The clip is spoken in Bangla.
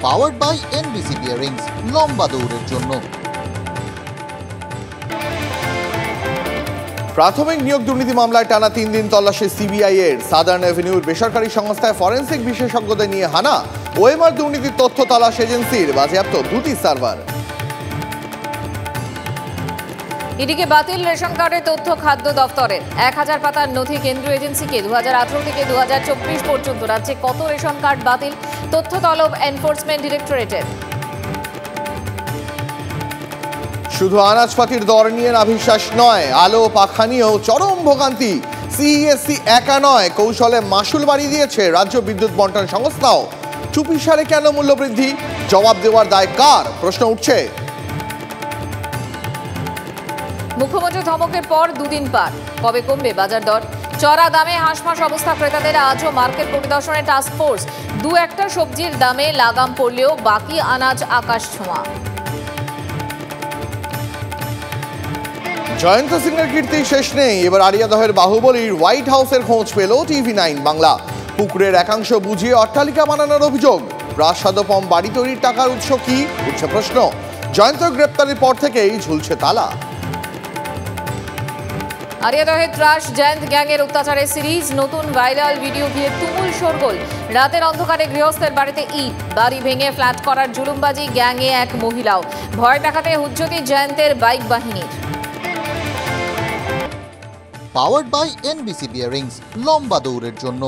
পাওয়ার্ড বাই এনবিসি বিয়ারিংস, লম্বা দৌড়ের জন্য। প্রাথমিক নিয়োগ দুর্নীতি মামলায় টানা 3 দিন তল্লাশি সিবিআই এর। সাদার্ন অ্যাভিনিউর বেসরকারি সংস্থায় ফরেনসিক বিশেষজ্ঞদের নিয়ে হানা। ওএমআর দুর্নীতির তথ্য তালাশ এজেন্সির, বাজেয়াপ্ত 2টি সার্ভার। এদিকে বাতিল রেশন কার্ডের তথ্য খাদ্য দফতরের। 1000 পাতার নথি কেন্দ্রীয় এজেন্সিকে। 2018 থেকে 2024 পর্যন্ত রাজ্যে কত রেশন কার্ড বাতিল, তথ্য তলব এনফোর্সমেন্ট ডিরেক্টরেটের। শুধু আনাজপাতির দর নিয়ে নাভিশ্বাস নয়, আলো পাখা নিয়েও চরম ভোগান্তি। সিইএসসি একা নয়, কৌশলে মাসুল বাড়িয়ে দিয়েছে রাজ্য বিদ্যুৎ বন্টন সংস্থাও। চুপিসারে কেন মূল্যবৃদ্ধি, জবাব দেওয়ার দায় কার, প্রশ্ন উঠছে। মুখ্যমন্ত্রী ধমকের পর 2 দিন পার, কবে কমবে বাজার দর? চড়া দামে হাঁসমাস অবস্থা ক্রেতাদের। আজও মার্কেট পরিদর্শনে টাস্ক ফোর্স। 2-1টা সবজির দামে লাগাম পড়লেও বাকি আনাজ আকাশ ছোঁয়া। জয়ন্ত সিংয়ের কীর্তি শেষ নেই। এবার আরিয়াদহের বাহুবলীর হোয়াইট হাউসের খোঁজ পেল TV9 বাংলা। পুকুরের একাংশ বুঝিয়ে অট্টালিকা বানানোর অভিযোগ। প্রাসাদোপম বাড়ি তৈরির টাকার উৎস কি, উঠছে প্রশ্ন। জয়ন্ত গ্রেপ্তারের পর থেকেই ঝুলছে তালা। আরিয়াদহের ত্রাস জয়ন্ত গ্যাংয়ের অত্যাচারের সিরিজ। নতুন ভাইরাল ভিডিও ঘিরে তুমুল শোরগোল। রাতের অন্ধকারে গৃহস্থের বাড়িতে ইট, বাড়ি ভেঙে ফ্ল্যাট করার জুলুমবাজি গ্যাংয়ে এক মহিলাও। ভয় দেখাতে হুজ্জতি জয়ন্তের বাইক বাহিনীর। পাওয়ার্ড বাই এনবিসি বিয়ারিংস, লম্বা দৌড়ের জন্য।